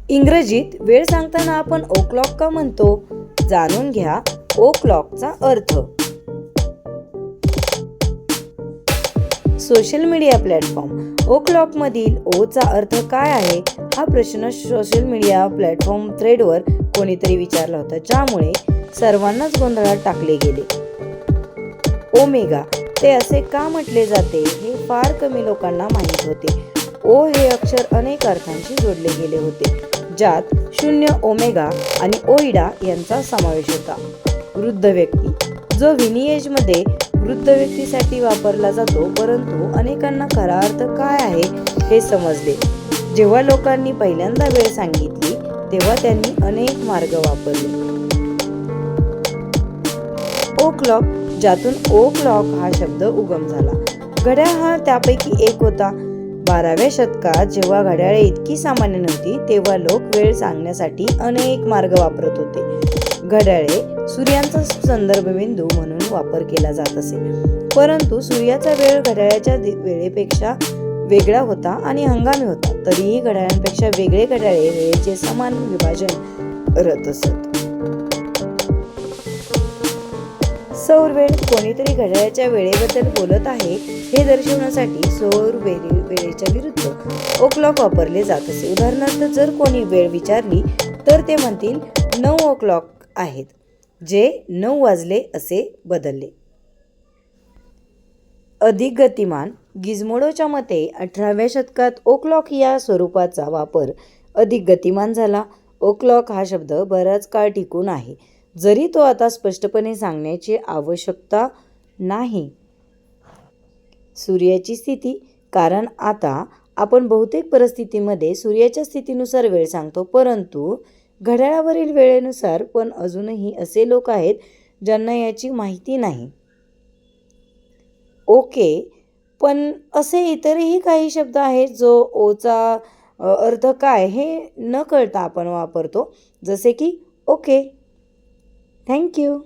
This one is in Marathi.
इंग्रजीत वेळ सांगताना आपण ओ क्लॉक का म्हणतो? जाणून घ्या ओ क्लॉकचा अर्थ. Social media platform. O'clock मधील ओ चा अर्थ काय आहे हा प्रश्न सोशल मीडिया प्लॅटफॉर्म थ्रेडवर कोणीतरी विचारला होता, ज्यामुळे सर्वांनाच गोंधळात टाकले गेले. ओमेगा ते असे का म्हटले जाते हे फार कमी लोकांना माहीत होते. ओ हे अक्षर अनेक अर्थांशी जोडले गेले होते, ज्यात शून्य, ओमेगा आणि ओइडा यांचा समावेश होता. वृद्ध व्यक्ती, जो विनिएजमध्ये वृद्ध व्यक्तीसाठी वापरला जातो, परंतु अनेकांना खरा अर्थ काय आहे हे समजले. जेव्हा लोकांनी पहिल्यांदा वेळ सांगितली तेव्हा त्यांनी अनेक मार्ग वापरले. ओ क्लॉक, ज्यातून ओ क्लॉक हा शब्द उगम झाला. घड्याळ हा त्यापैकी एक होता. 12व्या शतकात जेव्हा घड्याळे इतकी सामान्य नव्हती, तेव्हा लोक वेळ सांगण्यासाठी अनेक मार्ग वापरत होते. घड्याळे सूर्याचा संदर्भ बिंदू म्हणून वापर केला जात असे, परंतु सूर्याचा वेळ घड्याळाच्या वेळेपेक्षा वेगळा होता आणि हंगामी होता. तरीही घड्याळांपेक्षा वेगळे घड्याळे वेळेचे समान विभाजन करत असत. सौर वेळ. कोणीतरी घड्याळाच्या वेळेबद्दल बोलत आहे हे दर्शवण्यासाठी सौर वेळेच्या विरुद्ध ओ क्लॉक वापरले जात असे. उदाहरणार्थ, जर कोणी वेळ विचारली तर ते म्हणतील 9 ओ क्लॉक आहेत, जे 9 वाजले असे बदलले. अधिक गतिमान. गिझमोडोच्या मते 18व्या शतकात ओ क्लॉक या स्वरूपाचा वापर अधिक गतिमान झाला. ओ क्लॉक हा शब्द बराच काळ टिकून आहे, जरी तो आता स्पष्टपणे सांगण्याची आवश्यकता नाही. सूर्याची स्थिती. कारण आता आपण बहुतेक परिस्थितीमध्ये सूर्याच्या स्थितीनुसार वेळ सांगतो, परंतु घड्याळावरील वेळेनुसार पण अजूनही असे लोक आहेत ज्यांना याची माहिती नाही. ओके, पण असे इतरही काही शब्द आहेत जो ओचा अर्थ काय हे न कळता आपण वापरतो, जसे की ओके. थँक्यू.